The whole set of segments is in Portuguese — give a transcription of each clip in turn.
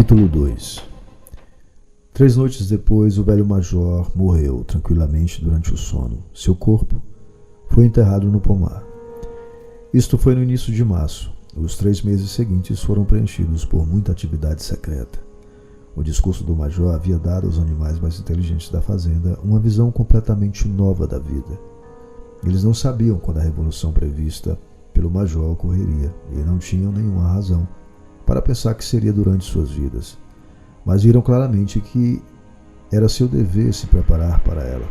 Capítulo 2. 3 noites depois, o velho major morreu tranquilamente durante o sono. Seu corpo foi enterrado no pomar. Isto foi no início de março. Os 3 meses seguintes foram preenchidos por muita atividade secreta. O discurso do major havia dado aos animais mais inteligentes da fazenda uma visão completamente nova da vida. Eles não sabiam quando a revolução prevista pelo major ocorreria e não tinham nenhuma razão para pensar que seria durante suas vidas, mas viram claramente que era seu dever se preparar para ela.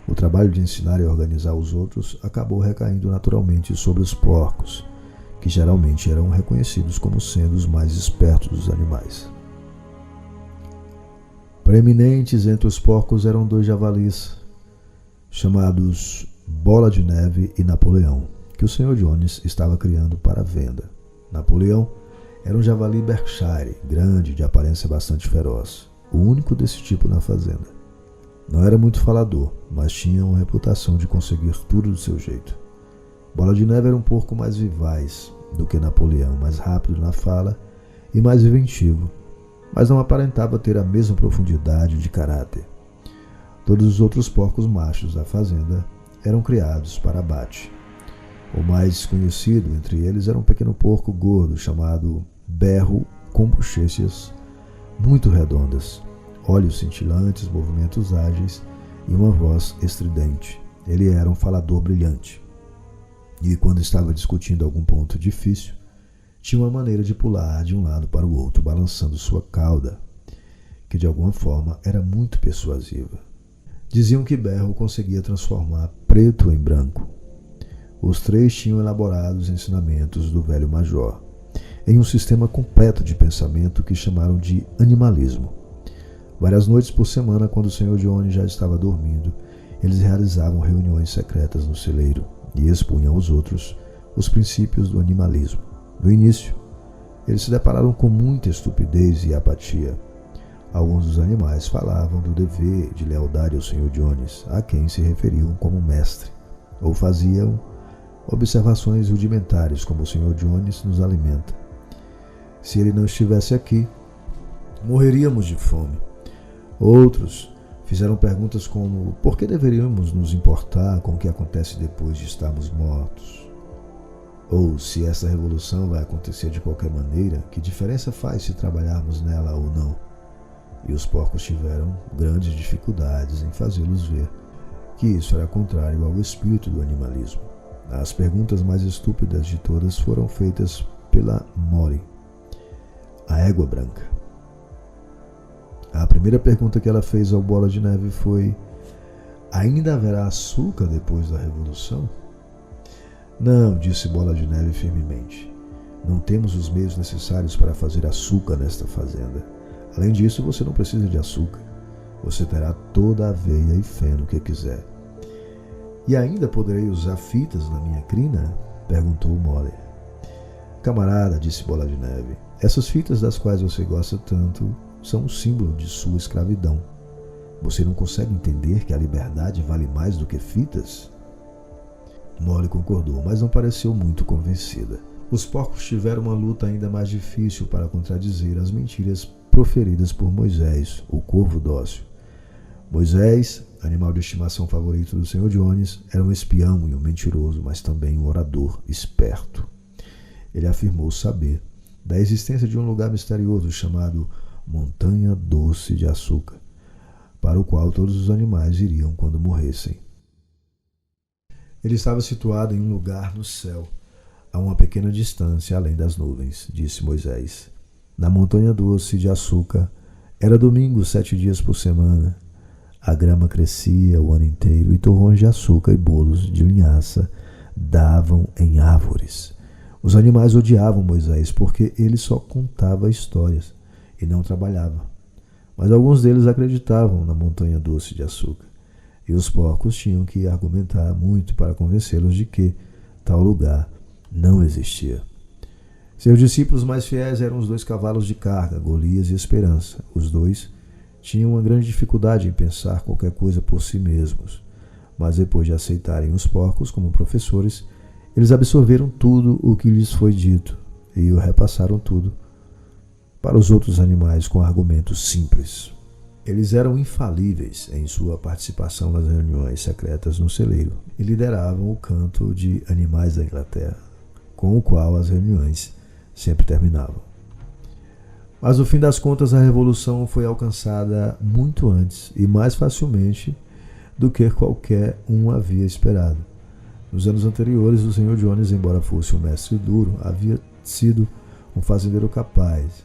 O trabalho de ensinar e organizar os outros acabou recaindo naturalmente sobre os porcos, que geralmente eram reconhecidos como sendo os mais espertos dos animais. Preeminentes entre os porcos eram 2 javalis, chamados Bola de Neve e Napoleão, que o Sr. Jones estava criando para venda. Napoleão era um javali Berkshire, grande, de aparência bastante feroz, o único desse tipo na fazenda. Não era muito falador, mas tinha uma reputação de conseguir tudo do seu jeito. Bola de Neve era um porco mais vivaz do que Napoleão, mais rápido na fala e mais inventivo, mas não aparentava ter a mesma profundidade de caráter. Todos os outros porcos machos da fazenda eram criados para abate. O mais conhecido entre eles era um pequeno porco gordo chamado Berro, com bochechas muito redondas, olhos cintilantes, movimentos ágeis e uma voz estridente. Ele era um falador brilhante e, quando estava discutindo algum ponto difícil, tinha uma maneira de pular de um lado para o outro, balançando sua cauda, que de alguma forma era muito persuasiva. Diziam que Berro conseguia transformar preto em branco. Os 3 tinham elaborado os ensinamentos do velho major em um sistema completo de pensamento que chamaram de animalismo. Várias noites por semana, quando o Sr. Jones já estava dormindo, eles realizavam reuniões secretas no celeiro e expunham aos outros os princípios do animalismo. No início, eles se depararam com muita estupidez e apatia. Alguns dos animais falavam do dever de lealdade ao Sr. Jones, a quem se referiam como mestre, ou faziam observações rudimentares como o Sr. Jones nos alimenta. Se ele não estivesse aqui, morreríamos de fome. Outros fizeram perguntas como: por que deveríamos nos importar com o que acontece depois de estarmos mortos? Ou se essa revolução vai acontecer de qualquer maneira, que diferença faz se trabalharmos nela ou não? E os porcos tiveram grandes dificuldades em fazê-los ver que isso era contrário ao espírito do animalismo. As perguntas mais estúpidas de todas foram feitas pela Molly, a égua branca. A primeira pergunta que ela fez ao Bola de Neve foi: ainda haverá açúcar depois da revolução? Não, disse Bola de Neve firmemente. Não temos os meios necessários para fazer açúcar nesta fazenda. Além disso, você não precisa de açúcar. Você terá toda a aveia e feno que quiser. E ainda poderei usar fitas na minha crina? Perguntou Molly. Camarada, disse Bola de Neve, essas fitas das quais você gosta tanto são um símbolo de sua escravidão. Você não consegue entender que a liberdade vale mais do que fitas? Molly concordou, mas não pareceu muito convencida. Os porcos tiveram uma luta ainda mais difícil para contradizer as mentiras proferidas por Moisés, o corvo dócil. Moisés, animal de estimação favorito do Sr. Jones, era um espião e um mentiroso, mas também um orador esperto. Ele afirmou saber da existência de um lugar misterioso chamado Montanha Doce de Açúcar, para o qual todos os animais iriam quando morressem. Ele estava situado em um lugar no céu, a uma pequena distância além das nuvens, disse Moisés. Na Montanha Doce de Açúcar, era domingo 7 dias por semana. A grama crescia o ano inteiro e torrões de açúcar e bolos de linhaça davam em árvores. Os animais odiavam Moisés porque ele só contava histórias e não trabalhava. Mas alguns deles acreditavam na Montanha Doce de Açúcar, e os porcos tinham que argumentar muito para convencê-los de que tal lugar não existia. Seus discípulos mais fiéis eram os 2 cavalos de carga, Golias e Esperança. Os 2 tinham uma grande dificuldade em pensar qualquer coisa por si mesmos, mas depois de aceitarem os porcos como professores, eles absorveram tudo o que lhes foi dito e o repassaram tudo para os outros animais com argumentos simples. Eles eram infalíveis em sua participação nas reuniões secretas no celeiro e lideravam o canto de animais da Inglaterra, com o qual as reuniões sempre terminavam. Mas no fim das contas, a revolução foi alcançada muito antes e mais facilmente do que qualquer um havia esperado. Nos anos anteriores, o Sr. Jones, embora fosse um mestre duro, havia sido um fazendeiro capaz,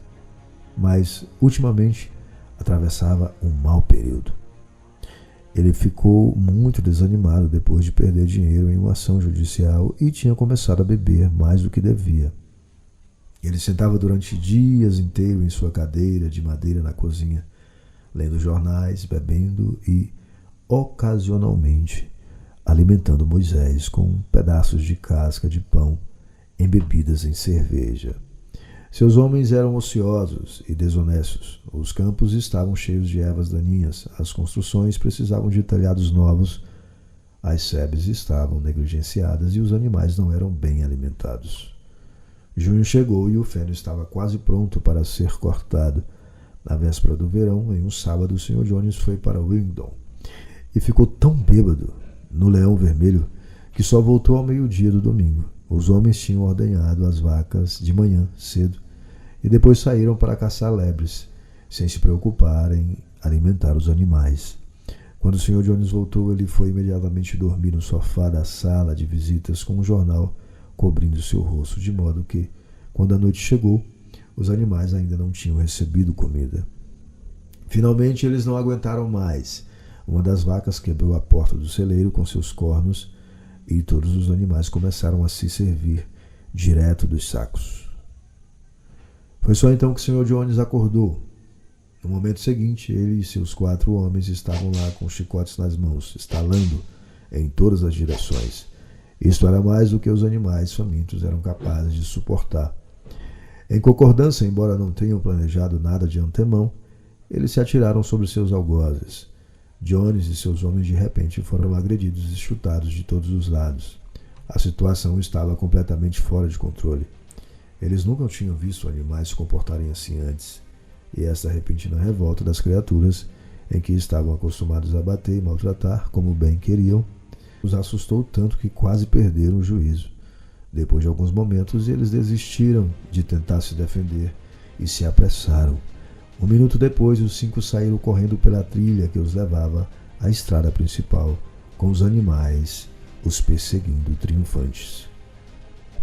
mas ultimamente atravessava um mau período. Ele ficou muito desanimado depois de perder dinheiro em uma ação judicial e tinha começado a beber mais do que devia. Ele sentava durante dias inteiros em sua cadeira de madeira na cozinha, lendo jornais, bebendo e, ocasionalmente, alimentando Moisés com pedaços de casca de pão embebidas em cerveja. Seus homens eram ociosos e desonestos. Os campos estavam cheios de ervas daninhas. As construções precisavam de telhados novos. As sebes estavam negligenciadas e os animais não eram bem alimentados. Junho chegou e o feno estava quase pronto para ser cortado. Na véspera do verão, em um sábado, o Sr. Jones foi para Willingdon e ficou tão bêbado no Leão Vermelho que só voltou ao meio-dia do domingo. Os homens tinham ordenhado as vacas de manhã cedo e depois saíram para caçar lebres, sem se preocupar em alimentar os animais. Quando o Sr. Jones voltou, ele foi imediatamente dormir no sofá da sala de visitas com um jornal cobrindo seu rosto, de modo que, quando a noite chegou, os animais ainda não tinham recebido comida. Finalmente, eles não aguentaram mais. Uma das vacas quebrou a porta do celeiro com seus cornos e todos os animais começaram a se servir direto dos sacos. Foi só então que o Sr. Jones acordou. No momento seguinte, ele e seus 4 homens estavam lá com chicotes nas mãos, estalando em todas as direções. Isto era mais do que os animais famintos eram capazes de suportar. Em concordância, embora não tenham planejado nada de antemão, eles se atiraram sobre seus algozes. Jones e seus homens de repente foram agredidos e chutados de todos os lados. A situação estava completamente fora de controle. Eles nunca tinham visto animais se comportarem assim antes, e esta repentina revolta das criaturas, em que estavam acostumados a bater e maltratar como bem queriam, os assustou tanto que quase perderam o juízo. Depois de alguns momentos, eles desistiram de tentar se defender e se apressaram. Um minuto depois, os 5 saíram correndo pela trilha que os levava à estrada principal, com os animais os perseguindo triunfantes.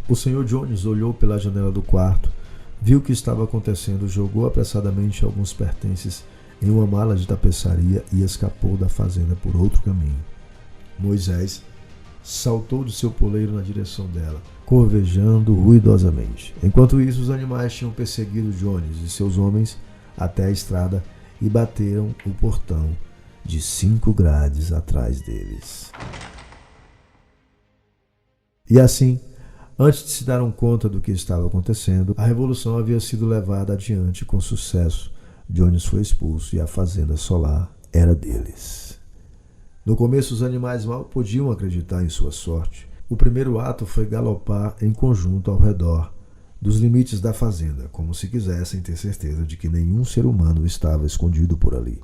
O Sr. Jones olhou pela janela do quarto, viu o que estava acontecendo, jogou apressadamente alguns pertences em uma mala de tapeçaria e escapou da fazenda por outro caminho. Moisés saltou de seu poleiro na direção dela, corvejando ruidosamente. Enquanto isso, os animais tinham perseguido Jones e seus homens até a estrada e bateram o portão de 5 grades atrás deles. E assim, antes de se darem conta do que estava acontecendo, a revolução havia sido levada adiante com sucesso. Jones foi expulso e a fazenda solar era deles. No começo, os animais mal podiam acreditar em sua sorte. O primeiro ato foi galopar em conjunto ao redor dos limites da fazenda, como se quisessem ter certeza de que nenhum ser humano estava escondido por ali.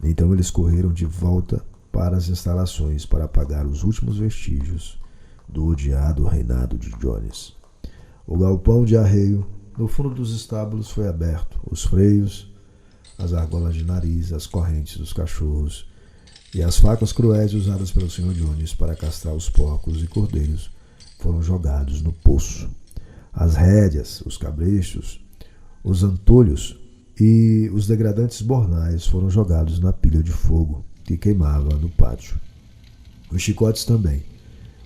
Então eles correram de volta para as instalações para apagar os últimos vestígios do odiado reinado de Jones. O galpão de arreio no fundo dos estábulos foi aberto. Os freios, as argolas de nariz, as correntes dos cachorros e as facas cruéis usadas pelo Sr. Jones para castrar os porcos e cordeiros foram jogados no poço. As rédeas, os cabrechos, os antolhos e os degradantes bornais foram jogados na pilha de fogo que queimava no pátio. Os chicotes também.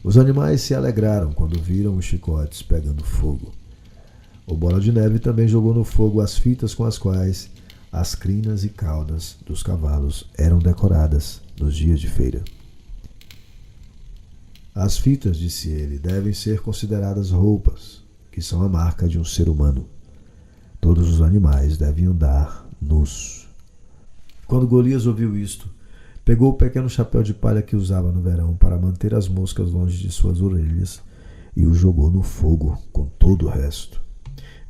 Os animais se alegraram quando viram os chicotes pegando fogo. O Bola de Neve também jogou no fogo as fitas com as quais as crinas e caudas dos cavalos eram decoradas nos dias de feira. As fitas, disse ele, devem ser consideradas roupas, que são a marca de um ser humano. Todos os animais devem andar nus. Quando Golias ouviu isto, pegou o pequeno chapéu de palha que usava no verão para manter as moscas longe de suas orelhas e o jogou no fogo com todo o resto.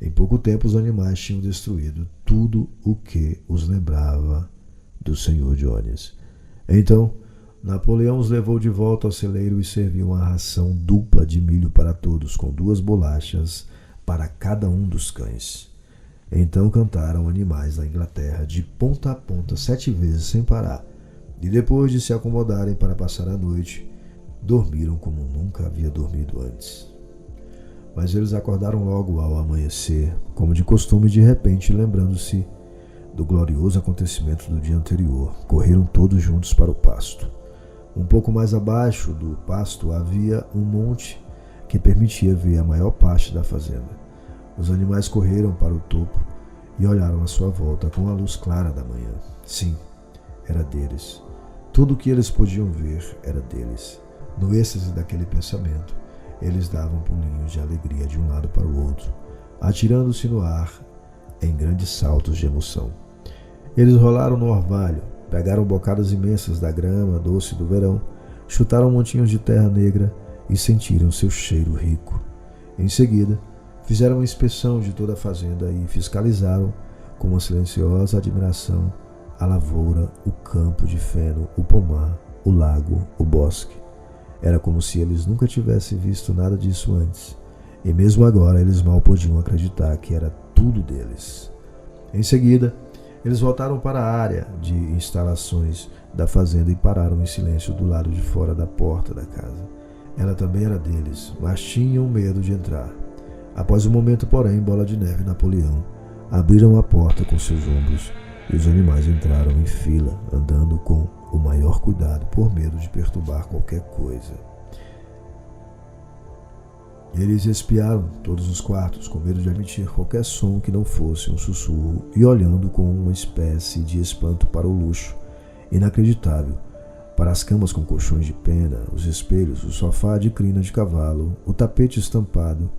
Em pouco tempo os animais tinham destruído tudo o que os lembrava do Sr. Jones. Então, Napoleão os levou de volta ao celeiro e serviu uma ração dupla de milho para todos, com 2 bolachas para cada um dos cães. Então cantaram animais da Inglaterra de ponta a ponta 7 vezes sem parar, e depois de se acomodarem para passar a noite, dormiram como nunca havia dormido antes. Mas eles acordaram logo ao amanhecer, como de costume, de repente, lembrando-se do glorioso acontecimento do dia anterior, correram todos juntos para o pasto. Um pouco mais abaixo do pasto havia um monte que permitia ver a maior parte da fazenda. Os animais correram para o topo e olharam à sua volta com a luz clara da manhã. Sim, era deles. Tudo o que eles podiam ver era deles. No êxtase daquele pensamento, eles davam pulinhos de alegria de um lado para o outro, atirando-se no ar em grandes saltos de emoção. Eles rolaram no orvalho, pegaram bocadas imensas da grama doce do verão, chutaram montinhos de terra negra e sentiram seu cheiro rico. Em seguida, fizeram uma inspeção de toda a fazenda e fiscalizaram com uma silenciosa admiração a lavoura, o campo de feno, o pomar, o lago, o bosque. Era como se eles nunca tivessem visto nada disso antes, e mesmo agora eles mal podiam acreditar que era tudo deles. Em seguida, eles voltaram para a área de instalações da fazenda e pararam em silêncio do lado de fora da porta da casa. Ela também era deles, mas tinham medo de entrar. Após um momento, porém, Bola de Neve e Napoleão abriram a porta com seus ombros e os animais entraram em fila, andando com o maior cuidado por medo de perturbar qualquer coisa. Eles espiaram todos os quartos com medo de emitir qualquer som que não fosse um sussurro e olhando com uma espécie de espanto para o luxo inacreditável, para as camas com colchões de pena, os espelhos, o sofá de crina de cavalo, o tapete estampado,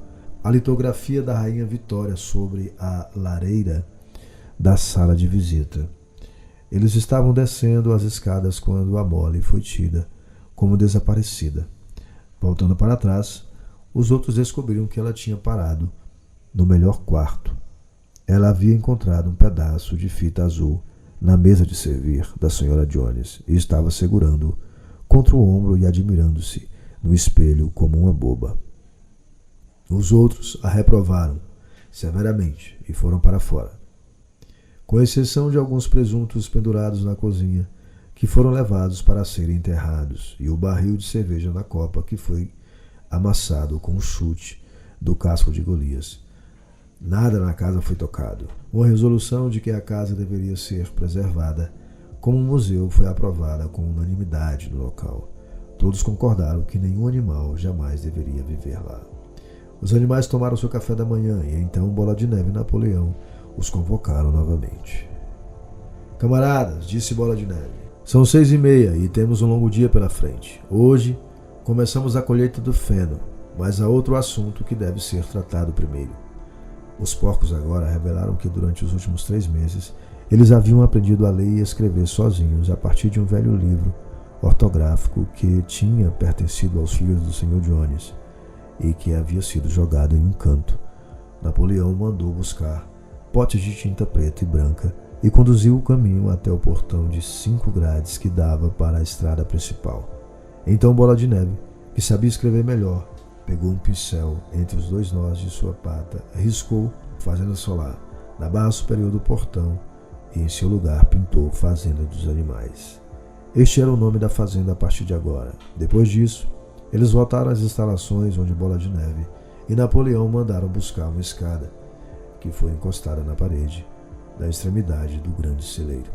a litografia da Rainha Vitória sobre a lareira da sala de visita. Eles estavam descendo as escadas quando a Molly foi tida como desaparecida. Voltando para trás, os outros descobriram que ela tinha parado no melhor quarto. Ela havia encontrado um pedaço de fita azul na mesa de servir da Sra. Jones e estava segurando contra o ombro e admirando-se no espelho como uma boba. Os outros a reprovaram severamente e foram para fora, com exceção de alguns presuntos pendurados na cozinha, que foram levados para serem enterrados, e o barril de cerveja na copa que foi amassado com um chute do casco de Golias. Nada na casa foi tocado. Uma resolução de que a casa deveria ser preservada como um museu foi aprovada com unanimidade no local. Todos concordaram que nenhum animal jamais deveria viver lá. Os animais tomaram seu café da manhã e então Bola de Neve e Napoleão os convocaram novamente. Camaradas, disse Bola de Neve, são 6:30 e temos um longo dia pela frente. Hoje começamos a colheita do feno, mas há outro assunto que deve ser tratado primeiro. Os porcos agora revelaram que durante os últimos 3 meses eles haviam aprendido a ler e escrever sozinhos a partir de um velho livro ortográfico que tinha pertencido aos filhos do Sr. Jones e que havia sido jogado em um canto. Napoleão mandou buscar potes de tinta preta e branca e conduziu o caminho até o portão de 5 grades que dava para a estrada principal. Então Bola de Neve, que sabia escrever melhor, pegou um pincel entre os 2 nós de sua pata, riscou Fazenda Solar na barra superior do portão e em seu lugar pintou Fazenda dos Animais. Este era o nome da fazenda a partir de agora. Depois disso, eles voltaram às instalações onde Bola de Neve e Napoleão mandaram buscar uma escada que foi encostada na parede da extremidade do grande celeiro.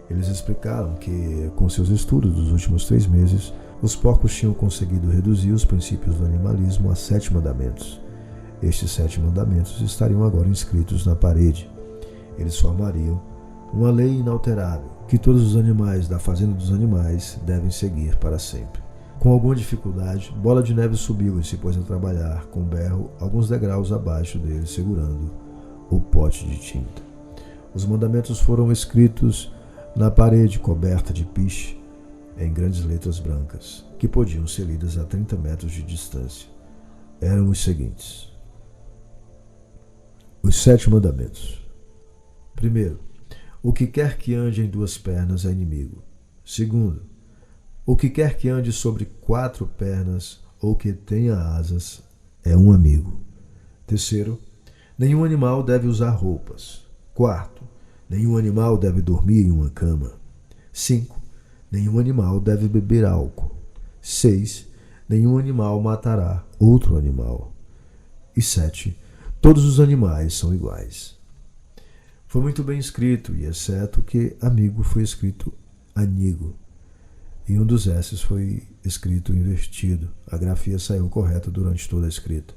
Eles explicaram que, com seus estudos dos últimos 3 meses, os porcos tinham conseguido reduzir os princípios do animalismo a 7 mandamentos. Estes 7 mandamentos estariam agora inscritos na parede. Eles formariam uma lei inalterável que todos os animais da Fazenda dos Animais devem seguir para sempre. Com alguma dificuldade, Bola de Neve subiu e se pôs a trabalhar com berro alguns degraus abaixo dele, segurando o pote de tinta. Os mandamentos foram escritos na parede coberta de piche, em grandes letras brancas, que podiam ser lidas a 30 metros de distância. Eram os seguintes: Os 7 mandamentos. Primeiro, o que quer que ande em 2 pernas é inimigo. Segundo, o que quer que ande sobre 4 pernas ou que tenha asas é um amigo. Terceiro, nenhum animal deve usar roupas. Quarto, nenhum animal deve dormir em uma cama. 5. Nenhum animal deve beber álcool. 6. Nenhum animal matará outro animal. E 7. Todos os animais são iguais. Foi muito bem escrito, e exceto que amigo foi escrito anigo. E um dos S's foi escrito invertido. A grafia saiu correta durante toda a escrita.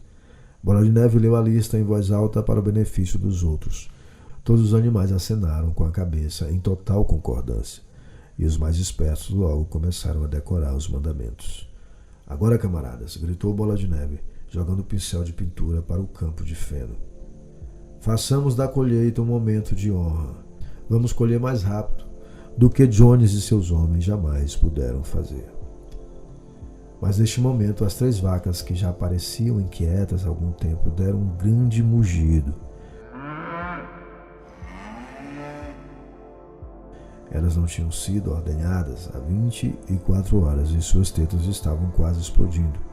Bola de Neve leu a lista em voz alta para o benefício dos outros. Todos os animais acenaram com a cabeça em total concordância. E os mais espertos logo começaram a decorar os mandamentos. Agora, camaradas, gritou Bola de Neve, jogando o pincel de pintura para o campo de feno. Façamos da colheita um momento de honra. Vamos colher mais rápido do que Jones e seus homens jamais puderam fazer. Mas neste momento as 3 vacas, que já pareciam inquietas há algum tempo, deram um grande mugido. Elas não tinham sido ordenhadas há 24 horas e suas tetas estavam quase explodindo.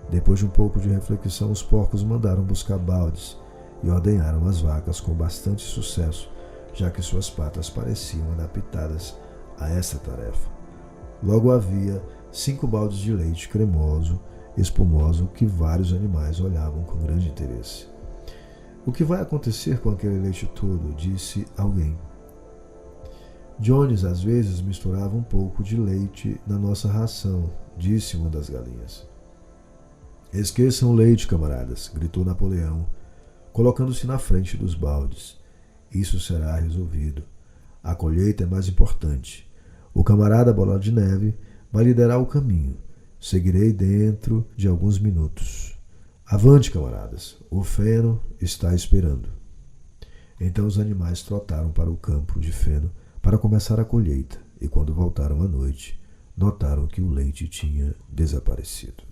Depois de um pouco de reflexão, os porcos mandaram buscar baldes e ordenharam as vacas com bastante sucesso, já que suas patas pareciam adaptadas a essa tarefa. Logo havia 5 baldes de leite cremoso, espumoso, que vários animais olhavam com grande interesse. O que vai acontecer com aquele leite todo? Disse alguém. Jones às vezes misturava um pouco de leite na nossa ração, disse uma das galinhas. Esqueçam o leite, camaradas, gritou Napoleão, colocando-se na frente dos baldes. Isso será resolvido. A colheita é mais importante. O camarada Bola de Neve vai liderar o caminho. Seguirei dentro de alguns minutos. Avante, camaradas. O feno está esperando. Então os animais trotaram para o campo de feno para começar a colheita, e quando voltaram à noite, notaram que o leite tinha desaparecido.